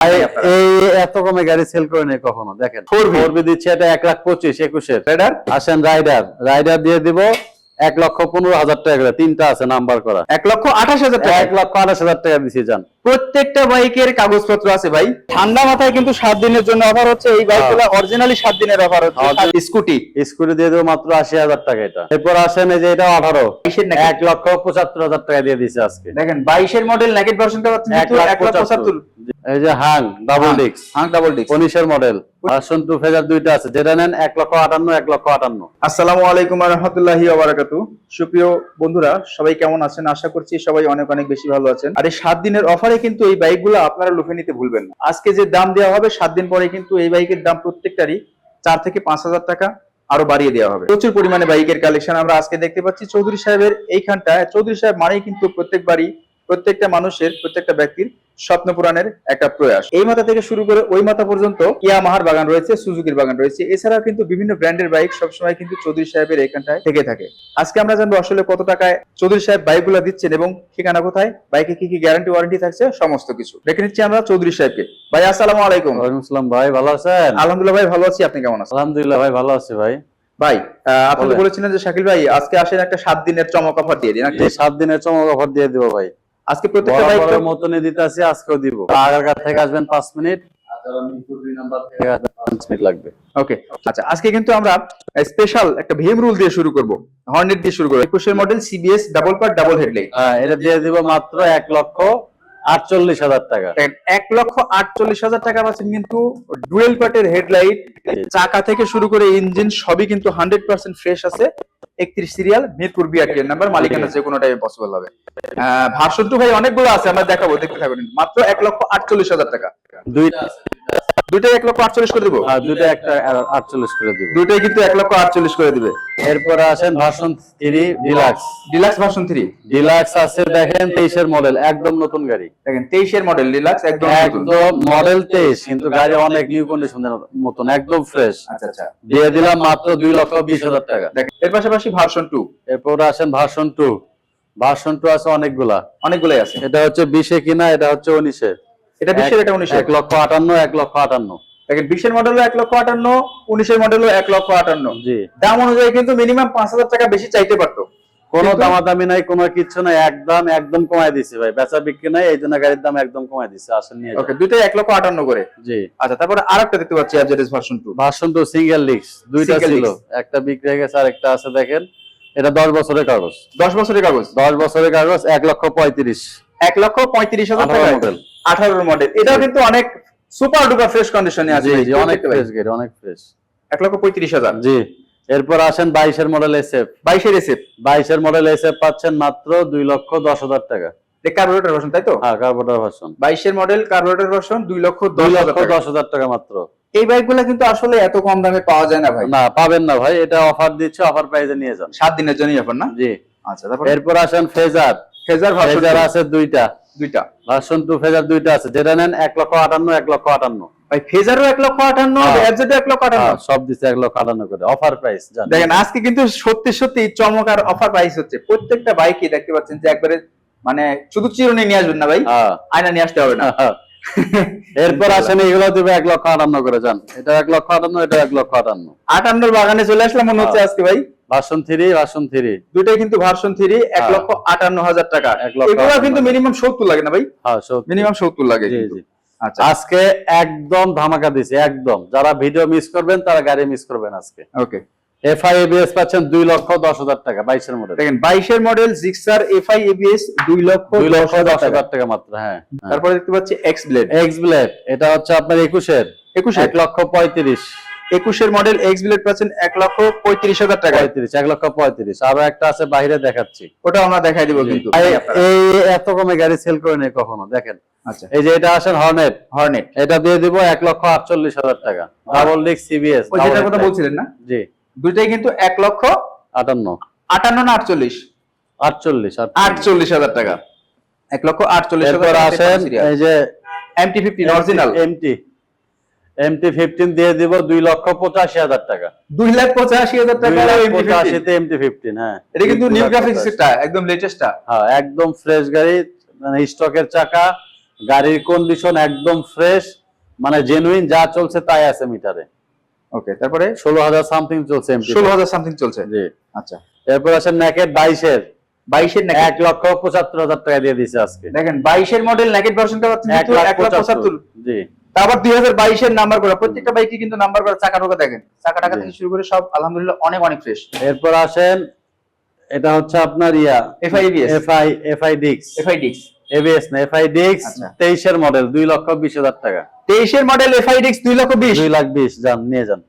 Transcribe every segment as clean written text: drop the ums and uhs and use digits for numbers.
এই এত কমে গাড়ি সেল করে নেই কখনো। দেখেন 4V দিচ্ছে, এটা 1,25,000 21-এর রাইডার। আসেন রাইডার দিয়ে দিব 1,15,000 টাকা করে। তিনটা আছে নাম্বার করা। 1,28,000 টাকা। 1,28,000 টাকা দিছি জান। প্রত্যেকটা বাইকের কাগজপত্র আছে ভাই। ঠান্ডা মাথায় কিন্তু 7 দিনের জন্য অফার হচ্ছে। এই বাইকগুলো অরিজিনালি 7 দিনের অফার হচ্ছে। স্কুটি দিয়ে দেবো মাত্র 80,000 টাকা এটা। এরপর আসেন এই যে এটা 18 1,75,000 টাকা দিয়ে দিছে আজকে। দেখেন 22 এর মডেল নেকেট ভার্সনটা পাচ্ছেন 1,75,000। এই যে হাং ডাবল ডিস্ক 19 এর মডেল ভার্সন 2 ফেজার দুইটা আছে, যেটা নেন 1,58,000 1,58,000। আসসালামু আলাইকুম ওয়া রাহমাতুল্লাহি ওয়া বারাকাতুহু। সুপ্রিয় বন্ধুরা, সবাই কেমন আছেন? আশা করছি সবাই অনেক অনেক বেশি ভালো আছেন। আর এই 7 দিনের অফারে কিন্তু এই বাইকগুলো আপনারা লুফে নিতে ভুলবেন না। আজকে যে দাম দেওয়া হবে 7 দিন পরে কিন্তু এই বাইকের দাম প্রত্যেকটারই 4 থেকে 5,000 টাকা আরো বাড়িয়ে দেওয়া হবে। প্রচুর পরিমাণে বাইকের কালেকশন আমরা আজকে দেখতে পাচ্ছি চৌধুরী সাহেবের এইখানটায়। চৌধুরী সাহেব মানেই কিন্তু প্রত্যেকটা মানুষের, প্রত্যেকটা ব্যক্তির স্বপ্ন পূরণের একটা প্রয়াস। এই মাথা থেকে শুরু করে ওই মাথা পর্যন্ত ইয়ামাহার বাগান রয়েছে, সুজুকির বাগান রয়েছে। এছাড়াও কিন্তু বিভিন্ন ব্র্যান্ডের বাইক সবসময় কিন্তু চৌধুরী সাহেবের এইখানটায় থেকে থাকে। আজকে আমরা জানবো আসলে কত টাকায় চৌধুরী সাহেব বাইকগুলো দিচ্ছেন এবং ঠিকানা কোথায়, বাইকে কি কি গ্যারান্টি ওয়ারেন্টি থাকছে, সমস্ত কিছু দেখে নিচ্ছি আমরা চৌধুরী সাহেবকে। ভাই আসসালামু আলাইকুম। ওয়ালাইকুম আসসালাম ভাই, ভালো আছেন? আলহামদুলিল্লাহ ভাই ভালো আছি, আপনি কেমন আছেন? আলহামদুলিল্লাহ ভাই ভালো আছি ভাই। ভাই আপনি তো বলেছিলেন যে শাকিল ভাই আজকে আসেন একটা 7 দিনের চমক অফার দিয়ে দিন। 7 দিনের চমক অফার দিয়ে দিব ভাই। আজকে প্রত্যেকটা বাইকের মতনই দিতে আছি, আজকেও দিব। আগারগাঁ থেকে আসবেন 5 মিনিট, আর মিরপুর 2 নাম্বার থেকে আসবেন 5 মিনিট লাগবে। ওকে আচ্ছা, আজকে কিন্তু আমরা স্পেশাল একটা ভিএম রুল দিয়ে শুরু করব, হর্নেট দিয়ে শুরু করব। 21 এর model CBS double part double headlight. হ্যাঁ, এটা দিয়ে দিব মাত্র 1,48,000 টাকা। 1,48,000 টাকা পাচ্ছেন কিন্তু ডুয়েল পার্টের হেডলাইট, চাকা থেকে শুরু করে ইঞ্জিন সবই কিন্তু 100% ফ্রেশ আছে। 31 সিরিয়াল, মিরপুর বিআরটি এর নাম্বার, মালিকানা যে কোনো টাইমে পসিবল হবে। ভার্সন 2 ভাই অনেকগুলো আছে, আমরা দেখাবো, দেখতে থাকুন। মাত্র 1,48,000 টাকা। দুইটা আছে, দুইটাই 1,48,000 করে দিব। হ্যাঁ, দুইটা একটা 48 করে দিব। দুইটাই কিন্তু 1,48,000 করে দিবে। এরপরে আসেন ভার্সন 3 ডিলাক্স ভার্সন 3 ডিলাক্স আছে। দেখেন 23 এর মডেল, একদম নতুন গাড়ি। দেখেন 23 এর মডেল ডিলাক্স, একদম মডেল 23, কিন্তু গাড়ি অনেক নিউ কন্ডিশনের মতন, একদম ফ্রেশ। আচ্ছা দিয়ে দিলাম মাত্র 2,20,000 টাকা। দেখেন এর পাশাপাশি ভার্সন 2। এরপরে আসেন ভার্সন 2 আছে অনেকগুলাই আছে। এটা হচ্ছে 20 এ কিনা, এটা হচ্ছে 19 এ। এটা 20 এর, এটা 19 এর। 1,58,000 দেখেন 20 এর মডেল 1,58,000, 19 এর মডেল 1,58,000। জি, দাম অনুযায়ী কিন্তু মিনিমাম 5,000 টাকা বেশি চাইতে পারতো। কোনো দামাদামি নাই, কোনো কিছু নাই, একদম কমায় দিছি ভাই। বেচা বিক্রি নাই, এই জন্য গাড়ির দাম একদম কমায় দিছি। আসেন নিয়ে যান। ওকে, দুইটাই 1,58,000 করে। জি আচ্ছা, তারপরে আরেকটা দেখতে পাচ্ছি এফজেডএস ভার্সন 2 সিঙ্গেল ডিস্ক, দুইটা ছিল, একটা বিক্রি হয়ে গেছে, আরেকটা আছে। দেখেন এটা 10 বছরের কাগজ। 10 বছরের কাগজ, 1,35,000 টাকা মডেল, 18 মডেল। এটাও কিন্তু অনেক সুপার ডুপার ফ্রেশ কন্ডিশনে আছে। জি, অনেক ফ্রেশ গাড়ি, অনেক ফ্রেশ। 1,35,000। জি, এরপর আসেন 22 এর মডেল এসএফ। 22 এর মডেল এসএফ পাচ্ছেন মাত্র 2,10,000 টাকা। কার্বোরেটর ভার্সন, তাই তো? হ্যাঁ, কার্বোরেটর ভার্সন। 22 এর মডেল কার্বোরেটর ভার্সন, 2,10,000 টাকা মাত্র। এই বাইকগুলো কিন্তু আসলে এত কম দামে পাওয়া যায় না ভাই। না, পাবেন না ভাই, এটা অফার দিচ্ছে, অফার প্রাইসে নিয়ে যান। 7 দিনের জন্য অফার না? জি। আচ্ছা, তারপর এরপর আসেন ফেজার আছে দুইটা ভার্সন 2 ফেজার দুইটা আছে, যেটা নেন 1,58,000 1,58,000। ভাই ফেজারও 1,58,000, এফজেড 1,58,000, সব দিচ্ছে 1,58,000 করে অফার প্রাইস। দেখেন আজকে কিন্তু সত্যি চমৎকার অফার প্রাইস হচ্ছে। প্রত্যেকটা বাইকই দেখতে পাচ্ছেন যে একবারে মানে শুধু চিরুনি নিয়ে আসবেন না ভাই, আয়না নিয়ে আসতে হবে না। এরপর আসেন এগুলো দিবে 1,58,000 করে। যান, এটা 1,58,000, এটা 1,58,000। 58 বাগানে চলে আসলাম মনে হচ্ছে আজকে ভাই। ভার্সন 3 দুইটাই কিন্তু ভার্সন 3, 1,58,000 টাকা। এগুলো কিন্তু মিনিমাম 70 লাগে না ভাই? হ্যাঁ, মিনিমাম 70 লাগে। জি জি। আচ্ছা, আজকে একদম ধামাকা দিছি, একদম। যারা ভিডিও মিস করবেন তারা গাড়ি মিস করবেন আজকে। ওকে, এফআই এবিএস পাচ্ছেন 2,10,000 টাকা। 22 এর মডেল। দেখেন 22 এর মডেল জিক্সার এফআই এবিএস 2,10,000 টাকা মাত্র। হ্যাঁ, তারপরে দেখতে পাচ্ছি এক্স ব্লেড। এটা হচ্ছে আপনার 21 এর 1,35,000। 21 এর মডেল এক্স ব্লেড পাচ্ছেন 1,35,000 টাকা। 1,35,000। আরো একটা আছে বাইরে দেখাচ্ছি, ওটা আমরা দেখাই দিব। কিন্তু এই এত কমে গাড়ি সেল করে নেই কখনো। দেখেন, আচ্ছা, এই যে এটা আসেন হর্নেট, এটা দিয়ে দিব 1,48,000 টাকা। ডাবল ডিস্ক সিবিএস, ওই যেটার কথা বলছিলেন না? জি, দুইটাই কিন্তু 1,58,000 না 48,000 টাকা। 1,48,000 আসেন এই যে MT-15 অরিজিনাল MT-15 দিয়ে দিব 2,85,000 টাকা। 2,85,000 টাকা MT-15। হ্যাঁ, এটা কিন্তু নিউ গ্রাফিক্স, এটা একদম লেটেস্টটা। হ্যাঁ, একদম ফ্রেশ গাড়ি, মানে স্টকের চাকা, গাড়ির কন্ডিশন একদম ফ্রেশ, মানে জেনুইন, যা চলছে তাই আছে মিটারে। ওকে, তারপরে 16,000 সামথিং চলছে এমপি। 16,000 সামথিং চলছে। জি। আচ্ছা, এরপর আসেন নেকেট 22-এর 22-এর নাকি 1,75,000 টাকা দিয়ে দিছে আজকে। দেখেন 22-এর মডেল নেকেট ভার্সনটা পাচ্ছেন কিন্তু 1,75,000। জি। তারপর 2022-এর নাম্বার করা, প্রত্যেকটা বাইকে কিন্তু নাম্বার করা। চাকা ঢোকা দেখেন, চাকা টাকা থেকে শুরু করে সব আলহামদুলিল্লাহ অনেক অনেক ফ্রেশ। এরপর আসেন, এটা হচ্ছে আপনার FI ABS, FI ডিক্স, FI ডিক্স, এবিএস না, FI ডিক্স। আচ্ছা। 23-এর মডেল 2,20,000 টাকা। 23-এর মডেল FI ডিক্স 2,20,000। 2,20,000 যান, নিয়ে যান।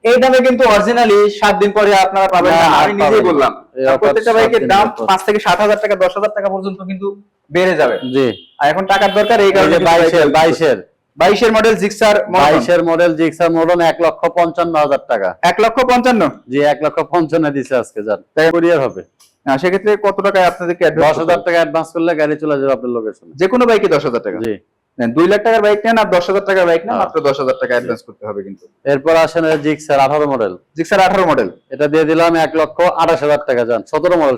এই দামে কিন্তু অরিজিনালি 7 দিন পরে আপনারা পাবেন না, না, আমি নিজেই পাবেন না। বললাম। এই অফার প্রত্যেকটা 7 বাইকের দিনের দাম অফার। 5 থেকে 7,000 টাকা, 10,000 টাকা পর্যন্ত কিন্তু বেড়ে যাবে। জি। আর এখন টাকার দরকার, এই এই কারণে যে 22-এর মডেল জিক্সার 22-এর মডেল জিক্সার মডেল 1,55,000 টাকা। 1,55,000। জি, 1,55,000 দিছে আজকে, যান। কুরিয়ার হবে। সেক্ষেত্রে কত টাকায় আপনাদেরকে 10,000 টাকা অ্যাডভান্স করলে গাড়ি চলে যাবে আপনার লোকেশনে। যে কোনো বাইকে 10,000 টাকা। জি। 2 লাখ টাকার বাইক নেন আর 10,000 টাকার বাইক নেন, হ্যাঁ। মাত্র 10,000 টাকা অ্যাডভান্স করতে হবে কিন্তু। এরপর আসেন জিক্সার 18 মডেল, জিক্সার 18 মডেল এটা দিয়ে দিলাম 1,28,000 টাকা। যান। 17 মডেল।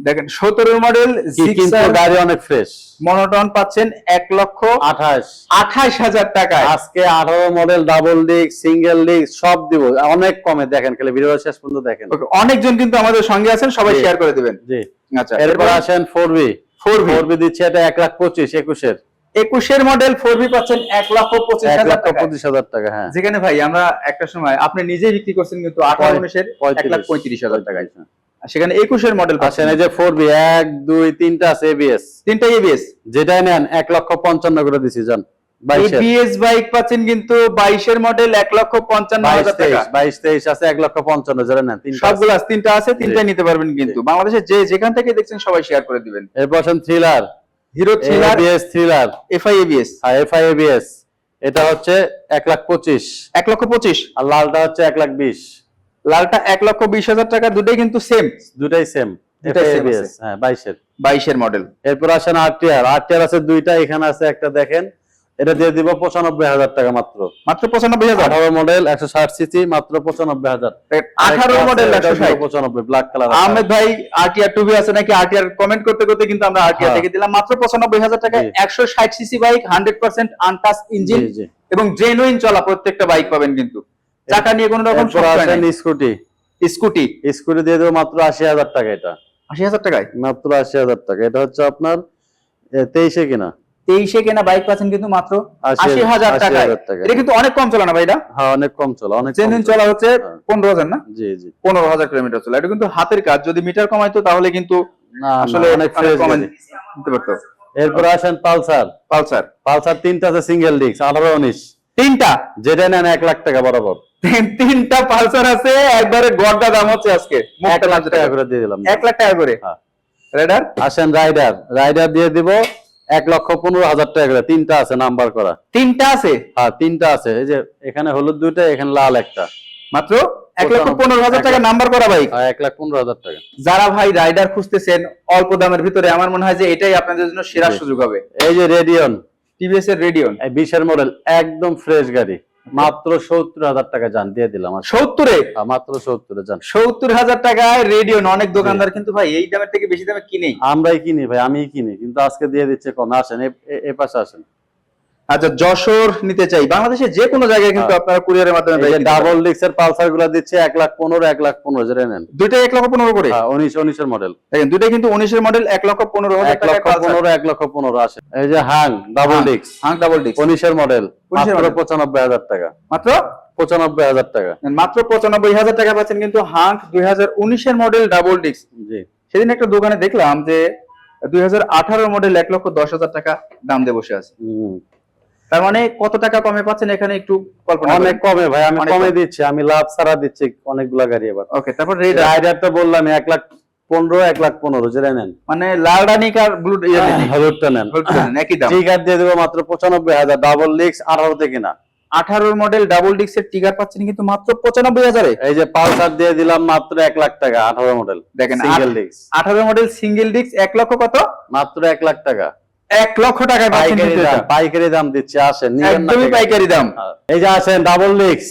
দেখেন 17 মডেল কিন্তু জিক্সার গাড়ি অনেক ফ্রেশ। মনোটন পাচ্ছেন 1,28,000 টাকায়। আজকে 18 model double disc, single disc সব দিব অনেক কমে। দেখেন, খালি ভিডিও শেষ পর্যন্ত দেখেন। ওকে, অনেকজন কিন্তু আমাদের সঙ্গে আছেন, সবাই জি। শেয়ার করে দিবেন। জি। আচ্ছা, এরপর আসেন 4V 4V দিচ্ছে, এটা 1,25,000 21-এর মডেল 4V পাচ্ছেন 1,25,000 টাকা। 1,25,000 টাকা। হ্যাঁ। যেখানে ভাই আমরা একটা সময় আপনি নিজেই বিক্রি করছেন কিন্তু 18-19-এর 1,35,000 টাকায়। আর সেখানে 21-এর মডেল আসেন পাচ্ছেন। এই যে 4V 1, 2, 3টা আছে এবিএস। 3টা ABS, যেটাই নেন 1,55,000 করে দিছি। যান। 22-এর ABS বাইক পাচ্ছেন কিন্তু 22-এর মডেল 1,55,000 টাকা। 22-23 আছে 1,55,000 যারা নেন। সবগুলো আছে, 3টা আছে, 3টাই নিতে পারবেন কিন্তু। বাংলাদেশে যে যেখান থেকে দেখছেন সবাই শেয়ার করে দিবেন। এরপর আসেন thriller, hero thriller ABS thriller, FI ABS আর FI ABS। এটা হচ্ছে 1,25,000, 1,25,000। আর লালটা হচ্ছে 1,20,000। লালটা 1,20,000 টাকা। দুটোই কিন্তু সেম, দুটাই সেম। দুটাই FI same ABS, আছে। হ্যাঁ 22-এর। 22-এর মডেল। এরপর আসেন আরটিআর আছে দুইটা, এখানে আছে একটা, দেখেন। এটা দিয়ে দিব 95,000 টাকা মাত্র। মাত্র 95,000। 18 মডেল 160 সিসি, মাত্র 95,000। 18 মডেল 160। 95, black colour. আহমেদ ভাই RTR 2B আছে নাকি? RTR কমেন্ট করতে করতে কিন্তু আমরা RTR হ্যাঁ। দেখে দিলাম মাত্র 95,000 টাকায়। জি। 160 সিসি বাইক, 100% আনটাচ ইঞ্জিন জি। এবং জেনুইন চলা প্রত্যেকটা বাইক পাবেন কিন্তু। চাকা নিয়ে কোনো রকম এরপর সমস্যা আসেন নেই। স্কুটি দিয়ে দেবো মাত্র 80,000 টাকা। এটা 80,000 টাকায় মাত্র 80,000 টাকা। এটা হচ্ছে আপনার 23-এ কিনা। 23-এ কেনা বাইক পাচ্ছেন কিন্তু মাত্র 80,000 80,000 টাকায়। টাকা। এটা কিন্তু অনেক কম চলা না ভাই? এটা হ্যাঁ, অনেক কম চলা, অনেক কম জেনুইন চলা হচ্ছে হ্যাঁ। 15,000 না? জি। 15,000 কিলোমিটার চলা। এটা কিন্তু হাতের কাজ। যদি মিটার কমাইতো তাহলে কিন্তু না, আসলে অনেক অনেক ফ্রেশ কমাই গাড়ি। দিতে পারতো। এরপর আসেন পালসার পালসার 3টা আছে সিঙ্গেল ডিস্ক, 18-19। 3টা, যেটা নেন 1 লাখ টাকা বরাবর। 3টা পালসার আছে, একবারে গড়দা দাম হচ্ছে আজকে 1 লাখ টাকা করে দিয়ে দিলাম। 1 লাখ টাকা করে। হ্যাঁ। রাইডার আসেন রাইডার দিয়ে দিব 1,15,000 টাকা করে। 3টা আছে নাম্বার করা। 3টা আছে, হ্যাঁ 3টা আছে। এই যে এখানে হলুদ 2টা, এখানে লাল একটা। মাত্র 1,15,000 টাকা নাম্বার করা বাইক। 1,15,000 টাকা। যারা ভাই রাইডার খুঁজতেছেন অল্প দামের ভিতরে, আমার মনে হয় যে এটাই আপনাদের জন্য সেরা জি। সুযোগ হবে। এই যে রেডিয়ন, টিভিএস এর রেডিয়ন 20-এর মডেল, একদম ফ্রেশ গাড়ি, মাত্র 70,000 টাকা। যান, দিয়ে দিলাম। 70-এ, মাত্র 70-এ। যান। 70,000 টাকায় রেডিয়ন। অনেক দোকানদার কিন্তু ভাই এই দামের থেকে বেশি দামে কিনেই। আমরাই কিনি ভাই, আমিই কিনি, কিন্তু আজকে দিয়ে দিচ্ছে কম। আসেন এ পাশে আসেন। আচ্ছা, যশোর নিতে চাই, বাংলাদেশের যে কোনো জায়গায় কিন্তু আপনারা কুরিয়ারের মাধ্যমে বাইক নিতে ডাবল পারবেন। ডিস্কের পালসার গুলা দিচ্ছে 1,15,000 যেটা নেন। দুইটাই 1,15,000 করে। 19-এর মডেল। দেখেন দুইটাই কিন্তু 19-এর মডেল, 1,15,000 টাকায় পালসার। 1,15,000 আসে। এই যে Hunk double disc, Hunk double disc 19-এর মডেল, 19-এর মাত্র মডেল। 95,000 টাকা। মাত্র 95,000 টাকা। মাত্র 95,000 টাকা পাচ্ছেন কিন্তু হাং 2019-এর মডেল ডাবল ডিস্ক। জি। সেদিন একটা দোকানে দেখলাম যে 2018 মডেল 1,10,000 টাকা দাম দিয়ে বসে আছে। তার মানে কত টাকা কমে পাচ্ছেন এখানে একটু কল্পনা অনেক কমে ভাই, আমি অনেক কমে কম। দিচ্ছি, আমি লাভ ছাড়া দিচ্ছি অনেকগুলা গাড়ি। এবার ওকে, তারপর রেড রাইডার তো বললাম 1,15,000 যেটা নেন। মানে লাল রানিক আর ব্লু হলুদটা নেন, একই দাম। টিকার দিয়ে দেবো মাত্র 95,000। ডাবল ডিস্ক 18 থেকে না। 18 মডেল ডাবল ডিস্কের টিগার পাচ্ছেন কিন্তু মাত্র 95,000-এ। এই যে পালসার দিয়ে দিলাম মাত্র 1 লাখ টাকা। 18 মডেল দেখেন single disc, 18 model single disc 1 লক্ষ কত? মাত্র 1 লাখ টাকা। 1 লক্ষ টাকায় পাচ্ছেন পাইকারি কিন্তু দাম, এটা। পাইকারি দাম দিচ্ছি, আসেন নিবেন না একদমই ঠিক আছে। পাইকারি দাম। হ্যাঁ। এই যে আসেন ডাবল ডিস্ক,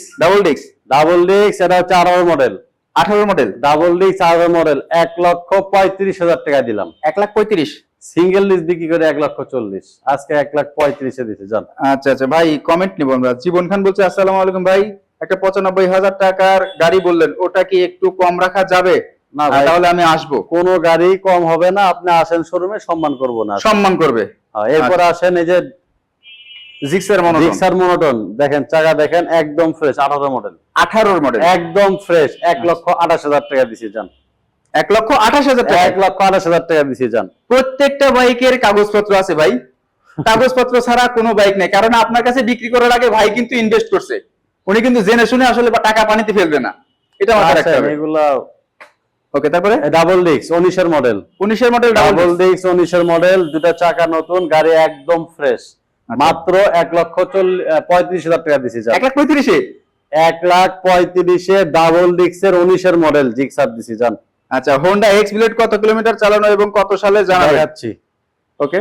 ডাবল ডিস্ক এটা হচ্ছে 18 model. 18 model double disc 18 model 1,35,000 টাকা দিলাম। 1,35,000 সিঙ্গেল লিজ বিক্রি করে 1,40,000, আজকে 1,35,000 দিতে যান। আচ্ছা আচ্ছা ভাই, কমেন্ট নিব আমরা। জীবন খান বলছে আসসালামু আলাইকুম ভাই, একটা 95,000 টাকার গাড়ি বললেন, ওটা কি একটু কম রাখা যাবে? না ভাই, তাহলে আমি আসবো। কোনো গাড়ি কম হবে না, আপনি আসেন শোরুমে, সম্মান করবো না। সম্মান করবে। এরপর আসেন এই যে জিক্সার মনোটন। জিক্সার মনোটন, দেখেন চাকা দেখেন একদম ফ্রেশ, 18 মডেল। 18 মডেল একদম ফ্রেশ, 1,28,000 টাকা দিছি যান। 1,28,000 টাকা। 1,28,000 টাকা দিছি যান। প্রত্যেকটা বাইকের কাগজপত্র আছে ভাই, কাগজপত্র ছাড়া কোনো বাইক নেই। কারণ আপনার কাছে বিক্রি করার আগে ভাই কিন্তু ইনভেস্ট করছে, উনি কিন্তু জেনে শুনে আসলে টাকা পানিতে ফেলবে না, এটা মাথায় রাখতে হবে। এগুলা ওকে, তারপরে ডাবল ডিস্ক 19 এর মডেল। 19 এর মডেল ডাবল ডিস্ক 19 এর মডেল, দুটা চাকা নতুন, গাড়ি একদম ফ্রেশ, মাত্র 1,35,000 টাকা দিছি যান। 1,35,000 1,35,000 ডাবল ডিস্কের 19 এর মডেল জিক্সার দিছি যান। আচ্ছা, হোন্ডা এক্স ব্লেড কত কিলোমিটার চালানো এবং কত সালে জানাবেন? দেখাচ্ছি। ওকে,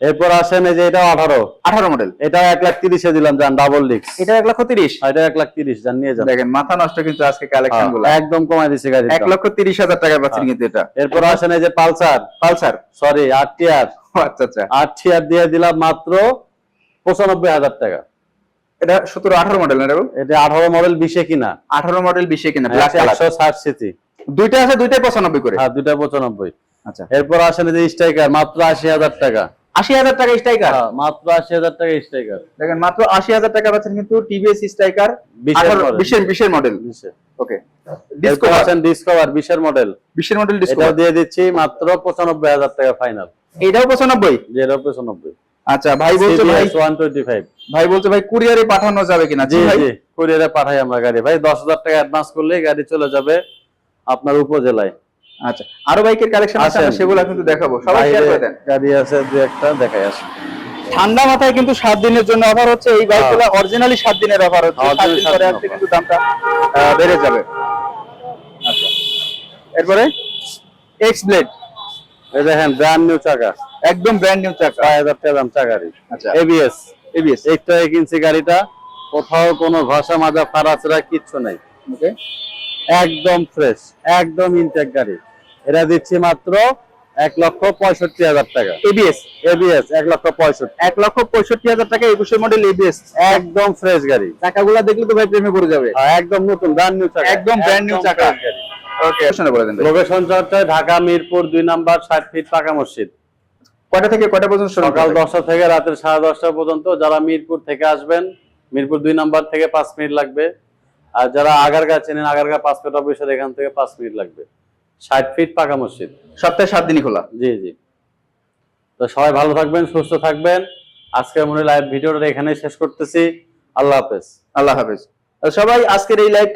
এরপর আসেন এই যে এটা 18 মডেল। এটা 1,30,000 দিলাম যান, ডাবল ডিস্ক। এটা 1,30,000। এটা 1,30,000 যান, নিয়ে যান। দেখেন মাথা নষ্ট কিন্তু আজকে কালেকশন গুলো একদম কমাই দিছি গাড়ি। 1,30,000 টাকায় পাচ্ছেন কিন্তু এটা। এরপর আসেন এই যে পালসার সরি আরটিআর। আচ্ছা আচ্ছা, আরটিআর দিয়ে দিলাম মাত্র 95,000 টাকা। এটা 17-18 মডেল না? এটা 18 মডেল 20 কিনা। 18 মডেল 20 কিনা, ব্ল্যাক কালার। 160 সিসি। দুইটা আছে, দুইটাই 95 করে। হ্যাঁ, দুইটা 95। আচ্ছা, এরপর আসেন এই যে স্ট্রাইকার, মাত্র 80,000 টাকা। 80,000 টাকা স্ট্রাইকার। হ্যাঁ, মাত্র 80,000 টাকা স্ট্রাইকার। দেখেন মাত্র 80,000 টাকা পাচ্ছেন কিন্তু টিভিএস স্ট্রাইকার 20 এর মডেল। ওকে, এরপর আসেন ডিসকভার 20 এর মডেল। 20 এর মডেল এটা ডিসকভার দিয়ে দিচ্ছি মাত্র 95,000 টাকা ফাইনাল। এটাও 95। যেটা 95। আচ্ছা, ভাই বলছে ভাই 125। ভাই বলছে ভাই কুরিয়ারে পাঠানো যাবে কিনা? জি ভাই জি, কুরিয়ারে পাঠাই আমরা গাড়ি ভাই। 10,000 টাকা অ্যাডভান্স করলেই গাড়ি চলে যাবে আপনার উপজেলায়। আচ্ছা, আরো বাইকের কালেকশন আছে, আমরা সেগুলো কিন্তু দেখাবো। সবাই শেয়ার করে দেন। গাড়ি আছে দুই একটা, দেখাই আসে। ঠান্ডা মাথায় কিন্তু 7 দিনের জন্য অফার হচ্ছে। এই বাইকগুলো অরিজিনালি 7 দিনের অফার হচ্ছে। 7 দিন পরে আসলে কিন্তু দামটা বেড়ে যাবে। আচ্ছা, এরপরে এক্স ব্লেড, এই দেখেন ব্র্যান্ড নিউ চাকা, একদম ব্র্যান্ড নিউ চাকা, 5,000 টাকা দাম চাকারি। আচ্ছা, এবিএস এবিএস একটা কিনছি গাড়িটা, কোথাও কোনো ঘষা মাজা ফাড়াছড়া কিচ্ছু নাই, ওকে, একদম ফ্রেশ, একদম ইনটেক গাড়ি। এটা দিচ্ছি মাত্র 1,65,000 টাকা। ABS ABS 1,65,000। 1,65,000 টাকা 21 মডেল এবিএস, একদম ফ্রেশ গাড়ি। চাকাগুলো দেখলে তো ভাই প্রেমে পড়ে যাবে। একদম নতুন ব্র্যান্ড নিউ চাকা, একদম ব্র্যান্ড নিউ চাকা। fresh গাড়ি। ওকে, শুনে বলে দেন। লোকেশন হচ্ছে ঢাকা মিরপুর 2 নাম্বার 60 ফিট পাকা মসজিদ। কয়টা থেকে কয়টা পর্যন্ত? সকাল 10টা থেকে রাতের 10:30 পর্যন্ত। যারা মিরপুর থেকে আসবেন, মিরপুর 2 নাম্বার থেকে 5 মিনিট লাগবে। আর যারা আগারগাঁ চেনেন, আগারগাঁ পাসপোর্ট অফিসের এখান থেকে 5 মিনিট লাগবে। 60 ফিট পাকা মসজিদ, সপ্তাহে 7 দিনই খোলা। জি জি। তো সবাই ভালো থাকবেন, সুস্থ থাকবেন। আজকের মনে লাইভ ভিডিওটা এখানেই শেষ করতেছি। আল্লাহ হাফেজ। আল্লাহ হাফেজ। সবাই আজকের এই লাইভটা